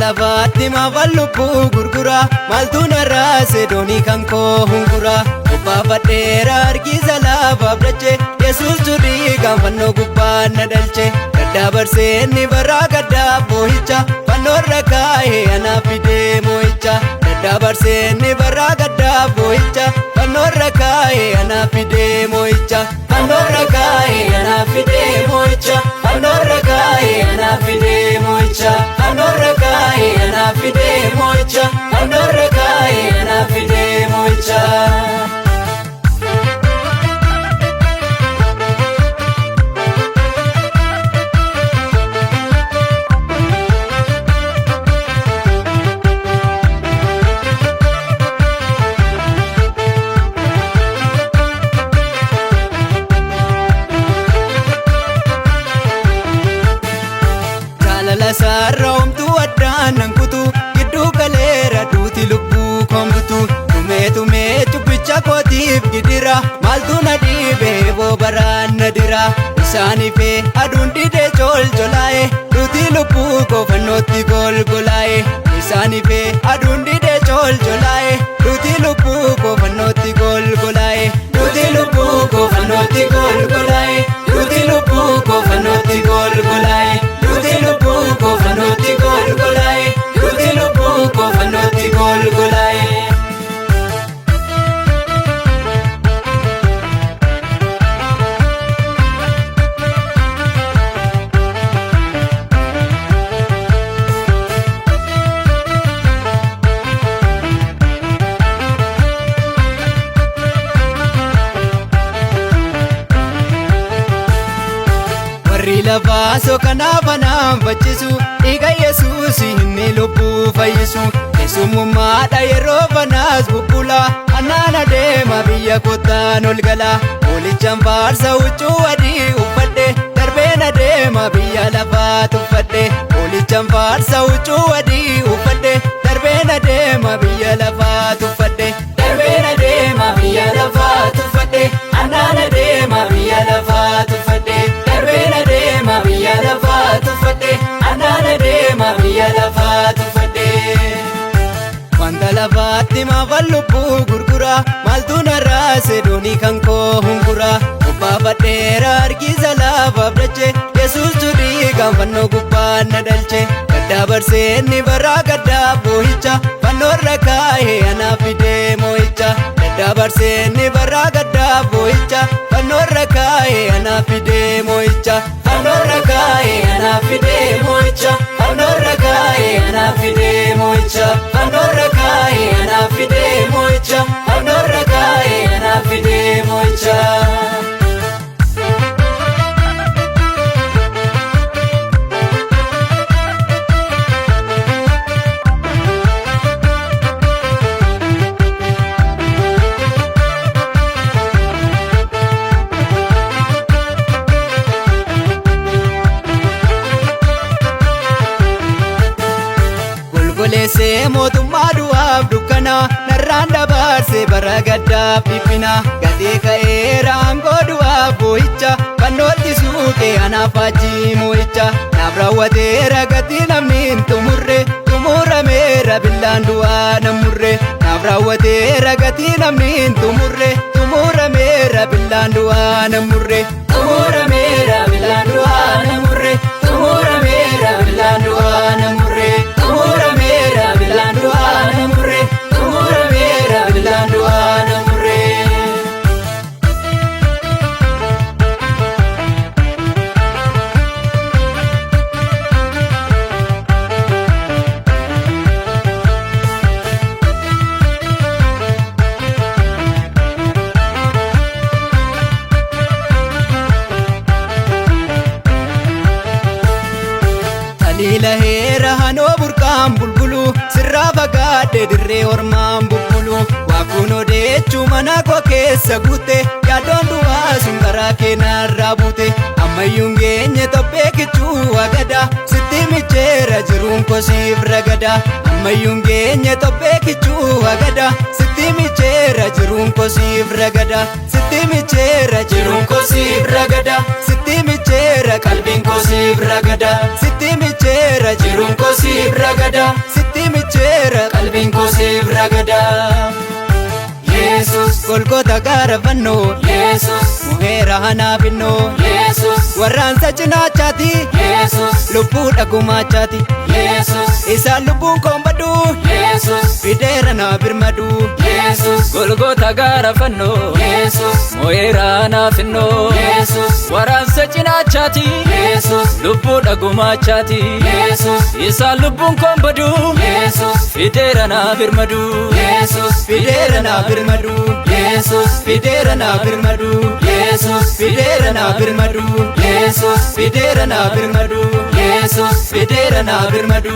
lafatti mafallubu gurgura maltu narraase doonii kan koo hungura Ubbaafadheera harkisa lafaaf dache Yesuus turii kan fannoo gubbaan na dalche Daddabarsee inni baraa gaddaa boo'icha fannoorra kaa'ee anaaf fidee moo'icha Daddabarsee inni baraa gaddaa boo'icha fannoorra kaa'ee anaaf fidee moo'icha Fannoorra kaa'ee anaaf fidee moo'icha Fannoorra kaa'ee anaaf fidee moo'icha Fannoorra kaa'ee anaaf fidee moo'icha Fannoorra kaa'ee anaaf fidee moo'icha Sarra homtuu addaan nan kutu gidduu galeera duuti lubbuu koombutu tumee cubbicha kootiif gidira maaltu na dhiibee boobaraan na dira isaaniifee aduun didee colcholaa'e duuti lubbuu koo fannootti golgolaa'e isaaniifee aduun didee colcholaa'e duuti lubbuu koo fannootti golgolaa'e duuti lubbuu koo fannootti golgolaa'e duuti lubbuu koo fannootti golgolaa'e duuti lubbuu koo fannootti golgolaa'e duuti lubbuu koo fannootti golgolaa'e Lafaaso kanaaf anaan faccisu dhiiga Yesuus inni lubbuu fayyisu keessummaadha yeroo fanaas bubbula annaan adeema biyya kottaan ol gala Moolichaan faarsa huccuu adii uffadhe darbeen adeema biyya lafaa tuffadhe Moolichaan faarsa huccuu adii uffadhe darbeen adeema biyya lafaa tuffadhe darbeen adeema biyya lafaa tuffadhe annaan adeema biyya lafaa tuffadhe darbeen adeema biyya lafaa tuffadhe annaan adeema biyya lafaa tuffadhe Wanta lafaatti mafallubu gurgura maaltu narraase doonii kan koo hungura Ubbaafadheera harkisa lafaaf dache Yesuus turii kan fannoo gubbaan na dalche Daddabarsee inni baraa gaddaa boo'icha fannoorra kaa'ee anaaf fidee moo'icha Daddabarsee inni baraa gaddaa boo'icha fannoorra kaa'ee anaaf fidee moo'icha Fannoorra kaa'ee anaaf fidee moo'icha Fannoorra kaa'ee anaaf fidee moo'icha Fannoorra kaa'ee anaaf fidee moo'icha Fannoorra kaa'ee anaaf fidee moo'icha Golgoleessee mootummaa du'aaf dukkana narraan dabarsee bara gaddaaf dhiphina gatee ka'eera aangoo du'aaf boo'icha fannootti suuqee anaaf achii moo'icha naaf raawwateera gatii namni hin xumurameera billaan du'aa na murre naaf raawwateera gatii namni hin xumurameera billaan du'aa na murre xumurameera billaan du'aa na murre xumurameera billaan du'aa na murre xumurameera billaan du'aa na murre xumurameera billaan du'aa na murre Ilaheera hanoo burqaan bulbulu sirraa fagaadhe dirree ormaan bubbulu waakuun odeechuu mana koo keessa guute yaadoon du'aa sun karaa keenarraa buute ammayyuun geenye tophee kichuu agada sitti micheera jiruun kosiif ragada ammayyuun geenye tophee kichuu agada sitti micheera jiruun kosiif ragada sitti micheera jiruun kosiif ragada sitti micheera qalbiin kosiif ragada sitti micheera jiruun kosiif siif ragada sitti micheera qalbiin koo siif ragada Yesus Golgota gara fannoo Yesus muheera hanaafannoo Yesus warraansa cinaachaati Yesus lubbuudha gumaachaati Yesus isaan lubbuun koon badu Yesus fideera naa birmadu Yesus Golgota gara fannoo Yesus muheera hanaafannoo Yesus warraansa cinaachaati Yesus lubbuudha gumaachaati Yesus isaan lubbuun koon badu Yesus fideera naa birmadu Yesus fideera naa birmadu Yesus fideera naa birmadu Yesus fideera naa birmadu Yesus fideera naa birmadu Yesus fideera naa birmadu